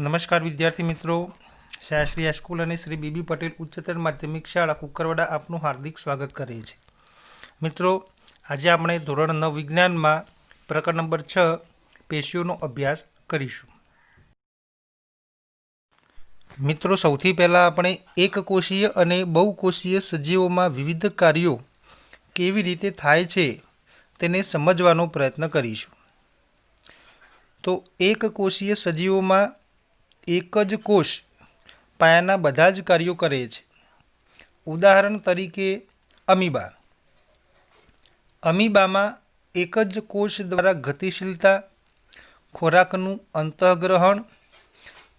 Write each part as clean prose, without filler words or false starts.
નમસ્કાર વિદ્યાર્થી મિત્રો, શાસ્ત્રી હાઈસ્કૂલ અને શ્રી બીબી પટેલ ઉચ્ચતર માધ્યમિક શાળા કુકરવાડા આપનું હાર્દિક સ્વાગત કરે છે. મિત્રો, આજે આપણે ધોરણ 9 વિજ્ઞાનમાં પ્રકરણ નંબર 6 પેશીઓનો અભ્યાસ કરીશું. મિત્રો, સૌથી પહેલાં આપણે એકકોષીય અને બહુકોષીય સજીવોમાં વિવિધ કાર્યો કેવી રીતે થાય છે તેને સમજવાનો પ્રયત્ન કરીશું. તો એકકોષીય સજીવોમાં એક જ કોષ પાયાના બધા જ કાર્યો કરે છે. ઉદાહરણ તરીકે અમીબા. અમીબામાં એક જ કોષ દ્વારા ગતિશીલતા, ખોરાકનું અંતઃગ્રહણ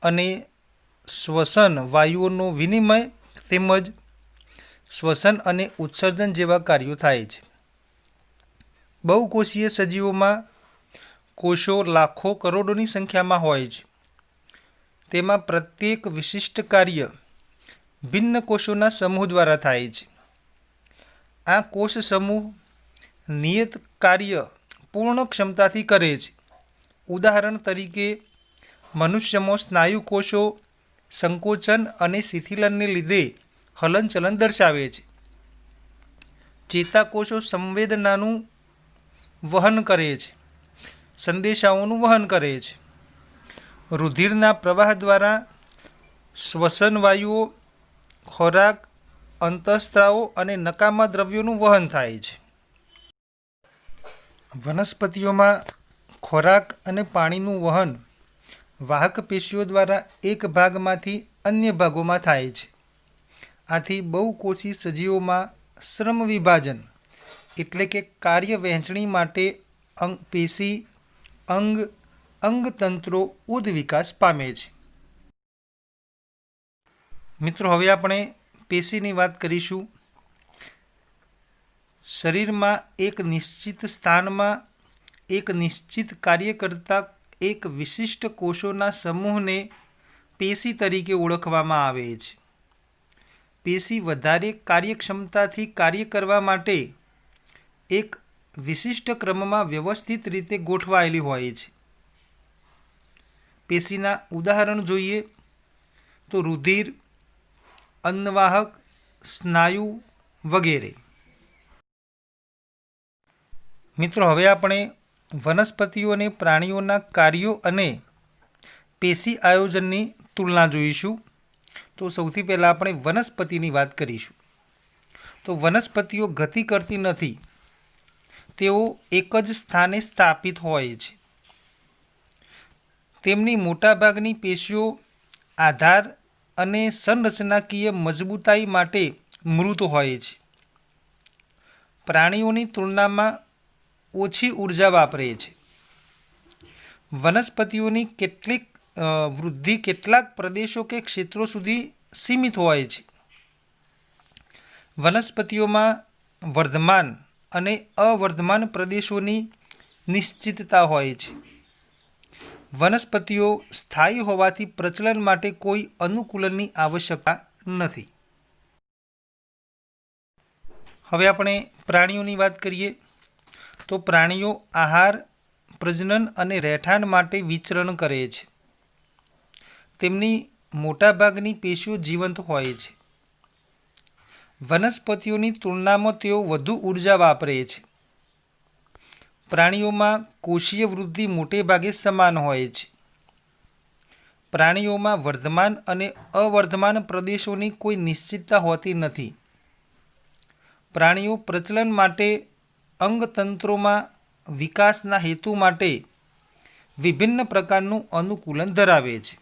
અને શ્વસન વાયુઓનો વિનિમય તેમજ શ્વસન અને ઉત્સર્જન જેવા કાર્યો થાય છે. બહુકોષીય સજીવોમાં કોષો લાખો કરોડોની સંખ્યામાં હોય છે. તેમાં પ્રત્યેક વિશિષ્ટ કાર્ય ભિન્ન કોષોના સમૂહ દ્વારા થાય છે. આ કોષ સમૂહ નિયત કાર્ય પૂર્ણ ક્ષમતાથી કરે છે. ઉદાહરણ તરીકે મનુષ્યમાં સ્નાયુ કોષો સંકોચન અને શિથિલનને લીધે હલનચલન દર્શાવે છે. ચેતાકોષો સંવેદનાનું વહન કરે છે, સંદેશાઓનું વહન કરે છે. રુધિરના પ્રવાહ દ્વારા શ્વસન વાયુઓ, ખોરાક, અંતઃસ્ત્રાવો અને નકામા દ્રવ્યોનું વહન થાય છે. વનસ્પતિઓમાં ખોરાક અને પાણીનું વહન વાહક પેશીઓ દ્વારા એક ભાગમાંથી અન્ય ભાગોમાં થાય છે. આથી બહુકોષી સજીવોમાં શ્રમ વિભાજન એટલે કે કાર્ય વહેંચણી માટે પેશી, અંગતંત્રો ઉદ્વિકાસ પામે છે. મિત્રો, હવે આપણે પેશીની વાત કરીશું. શરીરમાં એક નિશ્ચિત સ્થાનમાં એક નિશ્ચિત કાર્ય કરતા એક વિશિષ્ટ કોષોના સમૂહને પેશી તરીકે ઓળખવામાં આવે છે. પેશી વધારે કાર્યક્ષમતાથી કાર્ય કરવા માટે એક વિશિષ્ટ ક્રમમાં વ્યવસ્થિત રીતે ગોઠવાયેલી હોય છે. પેશીના ઉદાહરણ જોઈએ તો રુધિર, અન્નવાહક, સ્નાયુ વગેરે. મિત્રો, હવે આપણે વનસ્પતિઓ અને પ્રાણીઓના કાર્યો અને પેશી આયોજનની તુલના જોઈશું. તો સૌથી પહેલાં આપણે વનસ્પતિની વાત કરીશું. તો વનસ્પતિઓ ગતિ કરતી નથી, તેઓ એક જ સ્થાને સ્થાપિત હોય છે. તેમની મોટાભાગની પેશીઓ આધાર અને સંરચનાકીય મજબૂતાઈ માટે મૃત હોય છે. પ્રાણીઓની તુલનામાં ઓછી ઉર્જા વાપરે છે. વનસ્પતિઓની વૃદ્ધિ કેટલાક પ્રદેશો કે ક્ષેત્રો સુધી સીમિત હોય છે. વનસ્પતિઓમાં વર્ધમાન અને અવર્ધમાન પ્રદેશોની નિશ્ચિતતા હોય છે. વનસ્પતિઓ સ્થાયી હોવાથી પ્રચલન માટે કોઈ અનુકૂલનની આવશ્યકતા નથી. હવે આપણે પ્રાણીઓની વાત કરીએ તો પ્રાણીઓ આહાર, પ્રજનન અને રહેઠાણ માટે વિચરણ કરે છે. તેમની મોટાભાગની પેશીઓ જીવંત હોય છે. વનસ્પતિઓની તુલનામાં તેઓ વધુ ઉર્જા વાપરે છે. પ્રાણીઓમાં કોષીય વૃદ્ધિ મોટે ભાગે સમાન હોય છે. પ્રાણીઓમાં વર્ધમાન અને અવર્ધમાન પ્રદેશોની કોઈ નિશ્ચિતતા હોતી નથી. પ્રાણીઓ પ્રચલન માટે અંગતંત્રોમાં વિકાસના હેતુ માટે વિભિન્ન પ્રકારનું અનુકૂલન ધરાવે છે.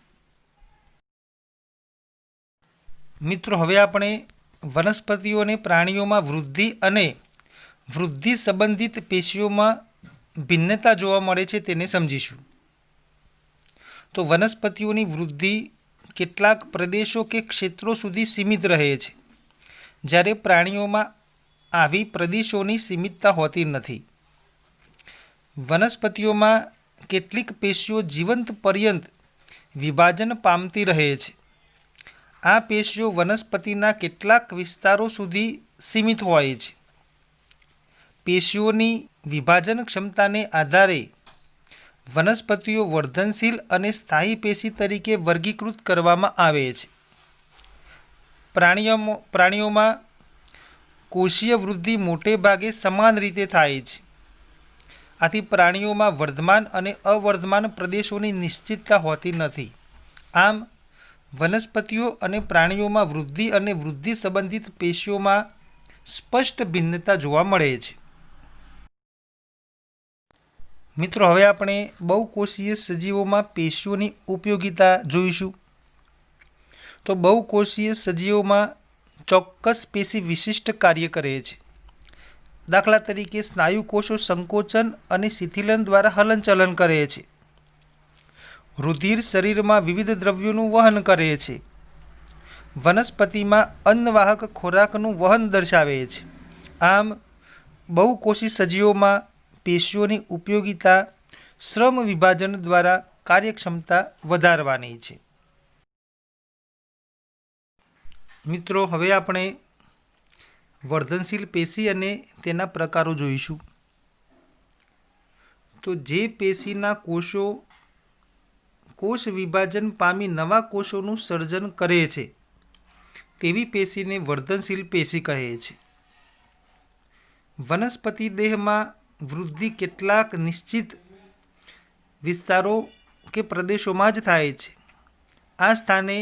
મિત્રો, હવે આપણે વનસ્પતિઓ અને પ્રાણીઓમાં વૃદ્ધિ અને વૃદ્ધિ સંબંધિત પેશીઓમાં ભિન્નતા જોવા મળે છે તેને સમજીશું. તો વનસ્પતિઓની વૃદ્ધિ કેટલાક પ્રદેશો કે ક્ષેત્રો સુધી સીમિત રહે છે, જ્યારે પ્રાણીઓમાં આવી પ્રદેશોની સીમિતતા હોતી નથી. વનસ્પતિઓમાં કેટલીક પેશીઓ જીવંત પર્યંત વિભાજન પામતી રહે છે. આ પેશીઓ વનસ્પતિના કેટલાક વિસ્તારો સુધી સીમિત હોય છે. પેશીઓની વિભાજન ક્ષમતાને આધારે વનસ્પતિઓ વર્ધનશીલ અને સ્થાયી પેશી તરીકે વર્ગીકૃત કરવામાં આવે છે. પ્રાણીઓમાં કોષીય વૃદ્ધિ મોટે ભાગે સમાન રીતે થાય છે. આથી પ્રાણીઓમાં વર્ધમાન અને અવર્ધમાન પ્રદેશોની નિશ્ચિતતા હોતી નથી. આમ વનસ્પતિઓ અને પ્રાણીઓમાં વૃદ્ધિ અને વૃદ્ધિ સંબંધિત પેશીઓમાં સ્પષ્ટ ભિન્નતા જોવા મળે છે. મિત્રો, હવે આપણે બહુકોષીય સજીવોમાં પેશીઓની ઉપયોગિતા જોઈશું. તો બહુકોષીય સજીવોમાં ચોક્કસ પેશી વિશિષ્ટ કાર્ય કરે છે. દાખલા તરીકે સ્નાયુ કોષો સંકોચન અને શિથિલન દ્વારા હલનચલન કરે છે. રુધિર શરીરમાં વિવિધ દ્રવ્યોનું વહન કરે છે. વનસ્પતિમાં અન્નવાહક ખોરાકનું વહન દર્શાવે છે. આમ બહુકોષી સજીવોમાં પેશીઓની ઉપયોગિતા શ્રમ વિભાજન દ્વારા કાર્યક્ષમતા વધારવાની છે. મિત્રો, હવે આપણે વર્ધનશીલ પેશી અને તેના પ્રકારો જોઈશું. તો જે પેશીના કોષો કોષ વિભાજન પામી નવા કોષોનું સર્જન કરે છે તેવી પેશીને વર્ધનશીલ પેશી કહે છે. વનસ્પતિ દેહમાં વૃદ્ધિ કેટલાક નિશ્ચિત વિસ્તારો કે પ્રદેશોમાં જ થાય છે. આ સ્થાને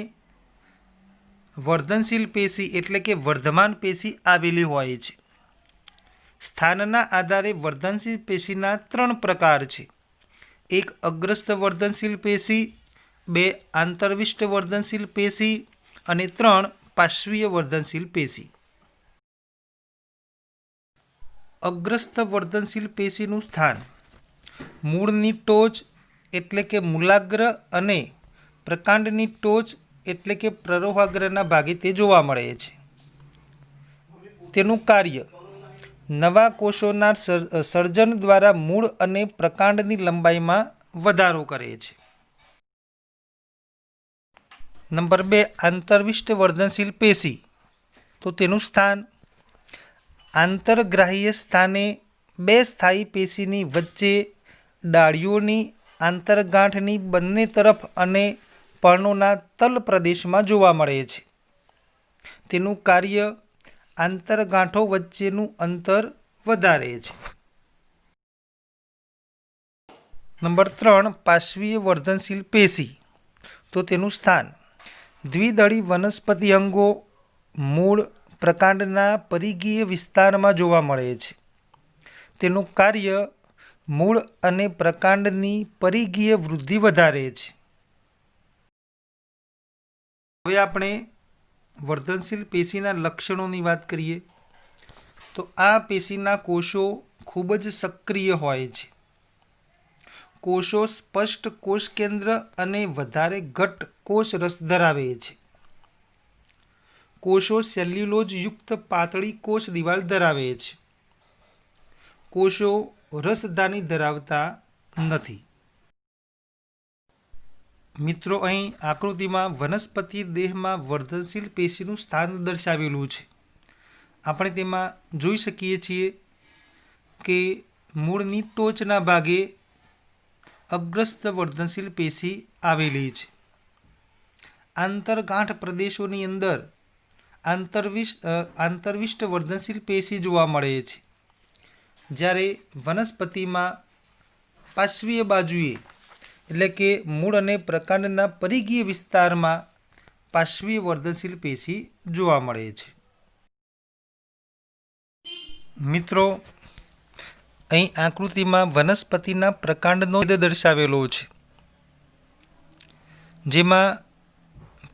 વર્ધનશીલ પેશી એટલે કે વર્ધમાન પેશી આવેલી હોય છે. સ્થાનના આધારે વર્ધનશીલ પેશીના 3 પ્રકાર છે. 1 અગ્રસ્થ વર્ધનશીલ પેશી, 2 આંતરવિષ્ટ વર્ધનશીલ પેશી અને 3 પાર્શ્વીય વર્ધનશીલ પેશી. અગ્રસ્થ વર્ધનશીલ પેશીનું સ્થાન મૂળની ટોચ એટલે કે મૂલાગ્ર અને પ્રકાંડની ટોચ એટલે કે પ્રરોહાગ્રના ભાગે તે જોવા મળે છે. તેનું કાર્ય નવા કોષોના સર્જન દ્વારા મૂળ અને પ્રકાંડની લંબાઈમાં વધારો કરે છે. નંબર 2 આંતરવિષ્ટ વર્ધનશીલ પેશી. તો તેનું સ્થાન આંતરગ્રાહ્ય સ્થાને 2 સ્થાયી પેશીની વચ્ચે ડાળીઓની આંતરગાંઠની બંને તરફ અને પર્ણોના તલ પ્રદેશમાં જોવા મળે છે. તેનું કાર્ય આંતરગાંઠો વચ્ચેનું અંતર વધારે છે. નંબર 3 પાર્શ્વીય વર્ધનશીલ પેશી. તો તેનું સ્થાન દ્વિદળી વનસ્પતિ અંગો મૂળ પ્રકાંડના પરિઘીય વિસ્તારમાં જોવા મળે છે. તેનું કાર્ય મૂળ અને પ્રકાંડની પરિઘીય વૃદ્ધિ વધારે છે. હવે આપણે વર્ધનશીલ પેશીના લક્ષણોની વાત કરીએ. તો આ પેશીના કોષો ખૂબ જ સક્રિય હોય છે. કોષો સ્પષ્ટ કોષ કેન્દ્ર અને વધારે ઘટ્ટ કોષ રસ ધરાવે છે. કોષો સેલ્યુલોઝ યુક્ત પાતળી કોષ દિવાલ ધરાવે છે. કોષો રસધાની ધરાવતા નથી. મિત્રો, અહીં આકૃતિમાં વનસ્પતિ દેહમાં વર્ધનશીલ પેશીનું સ્થાન દર્શાવેલું છે. આપણે તેમાં જોઈ શકીએ છીએ કે મૂળની ટોચના ભાગે અગ્રસ્થ વર્ધનશીલ પેશી આવેલી છે. આંતરગાંઠ પ્રદેશોની અંદર આંતરવિષ્ટ વર્ધનશીલ પેશી જોવા મળે છે. જ્યારે વનસ્પતિમાં પાર્શ્વીય બાજુએ એટલે કે મૂળ અને પ્રકાંડના પરિઘીય વિસ્તારમાં પાર્શ્વીય વર્ધનશીલ પેશી જોવા મળે છે. મિત્રો, અહીં આકૃતિમાં વનસ્પતિના પ્રકાંડનો ભેદ દર્શાવેલો છે. જેમાં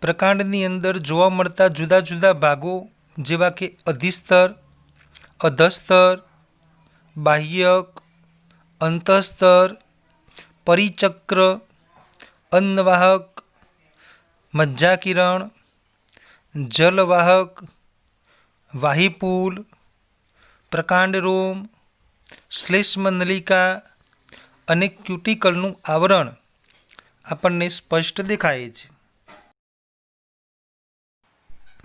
પ્રકાંડની અંદર જોવા મળતા જુદા જુદા ભાગો જેવા કે અધિસ્તર, અધસ્તર, બાહ્યક, અંતઃસ્તર, પરિચક્ર, અન્નવાહક, મજ્જાકિરણ, જલવાહક, વાહિપુલ, પ્રકાંડરોમ, શ્લેષ્મનલિકા અને ક્યુટિકલનું આવરણ આપણને સ્પષ્ટ દેખાય છે.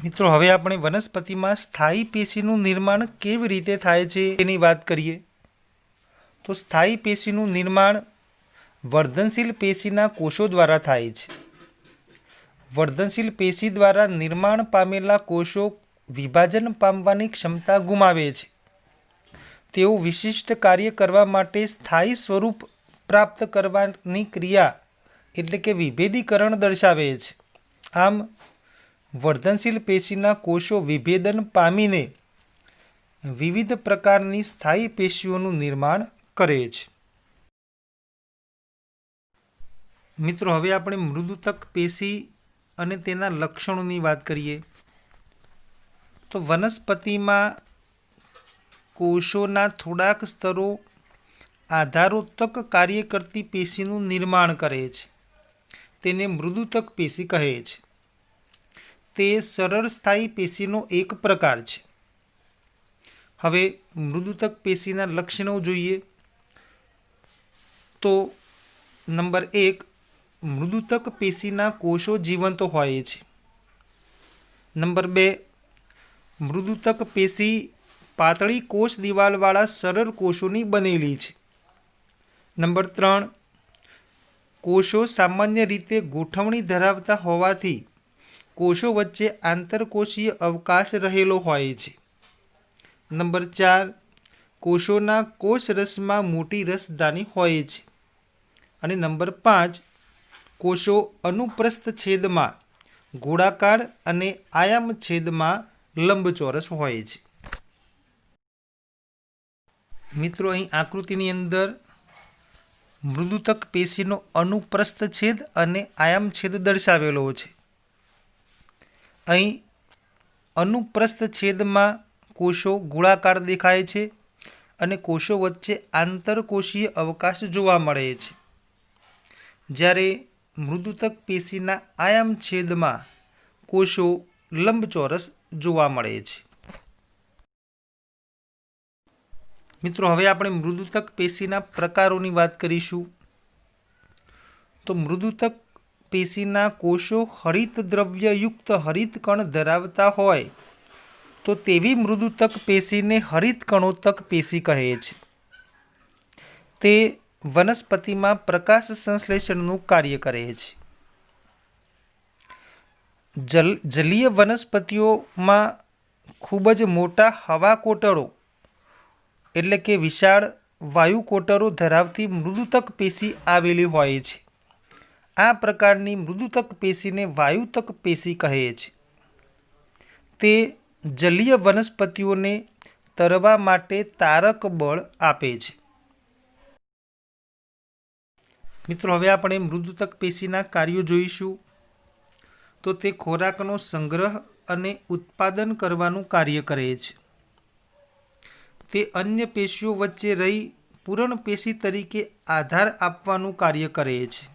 મિત્રો, હવે આપણે વનસ્પતિમાં સ્થાયી પેશીનું નિર્માણ કેવી રીતે થાય છે તેની વાત કરીએ. તો સ્થાયી પેશીનું નિર્માણ વર્ધનશીલ પેશીના કોષો દ્વારા થાય છે. વર્ધનશીલ પેશી દ્વારા નિર્માણ પામેલા કોષો વિભાજન પામવાની ક્ષમતા ગુમાવે છે. તેઓ વિશિષ્ટ કાર્ય કરવા માટે સ્થાયી સ્વરૂપ પ્રાપ્ત કરવાની ક્રિયા એટલે કે વિભેદીકરણ દર્શાવે છે. આમ વર્ધનશીલ પેશીના કોષો વિભેદન પામીને વિવિધ પ્રકારની સ્થાયી પેશીઓનું નિર્માણ કરે છે. મિત્રો, હવે આપણે મૃદુતક પેશી અને તેના લક્ષણોની વાત કરીએ તો વનસ્પતિમાં કોષોના થોડાક સ્તરો આધારોત્તક કાર્ય કરતી પેશીનું નિર્માણ કરે છે. તેને મૃદુતક પેશી કહે છે. તે સરળ સ્થાયી પેશીનો એક પ્રકાર છે. હવે મૃદુતક પેશીના લક્ષણો જોઈએ તો નંબર 1, મૃદુતક પેશીના કોષો જીવંત હોય છે. નંબર 2, મૃદુતક પેશી પાતળી કોષ દિવાલવાળા સરળ કોષોની બનેલી છે. નંબર 3, કોષો સામાન્ય રીતે ગોઠવણી ધરાવતા હોવાથી કોષો વચ્ચે આંતરકોષીય અવકાશ રહેલો હોય છે. નંબર 4, કોષોના કોષરસમાં મોટી રસધાની હોય છે. અને નંબર 5, કોષો અનુપ્રસ્થ છેદમાં ગોળાકાર અને આયામ છેદમાં લંબચોરસ હોય છે. મિત્રો, અહીં આકૃતિની અંદર મૃદુતક પેશીનો અનુપ્રસ્થ છેદ અને આયામ છેદ દર્શાવેલો છે. અહીં અનુપ્રસ્થ છેદમાં કોષો ગોળાકાર દેખાય છે અને કોષો વચ્ચે આંતરકોષીય અવકાશ જોવા મળે છે. જ્યારે મૃદુતક પેશીના આયામ છેદમાં કોષો લંબચોરસ જોવા મળે છે. મિત્રો, હવે આપણે મૃદુતક પેશીના પ્રકારોની વાત કરીશું તો મૃદુતક પેશીના કોષો હરિતદ્રવ્યયુક્ત હરિતકણ ધરાવતા હોય તો તેવી મૃદુતક પેશીને હરિતકણોત્તક પેશી કહે છે. તે વનસ્પતિમાં પ્રકાશ સંશ્લેષણનું કાર્ય કરે છે. જલીય વનસ્પતિઓમાં ખૂબ જ મોટા હવા કોટરો એટલે કે વિશાળ વાયુ કોટરો ધરાવતી મૃદુતક પેશી આવેલી હોય છે. આ પ્રકારની મૃદુતક પેશીને વાયુતક પેશી કહે છે. તે જલીય વનસ્પતિઓને તરવા માટે તારક બળ આપે છે. મિત્રો, હવે આપણે મૃદુતક પેશીના કાર્યો જોઈશું તો તે ખોરાકનો સંગ્રહ અને ઉત્પાદન કરવાનું કાર્ય કરે છે. તે અન્ય પેશીઓ વચ્ચે રહી પૂરણ પેશી તરીકે આધાર આપવાનું કાર્ય કરે છે.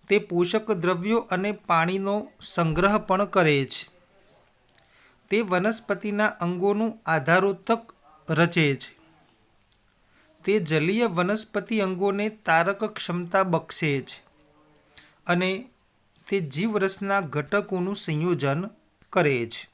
તે પોષક દ્રવ્યો અને પાણીનો સંગ્રહ પણ કરે છે. તે વનસ્પતિના અંગોનું આધારોત્તક રચે છે. તે જલીય વનસ્પતિ અંગોને તારક ક્ષમતા બક્ષે છે અને તે જીવરસના ઘટકોનું સંયોજન કરે છે.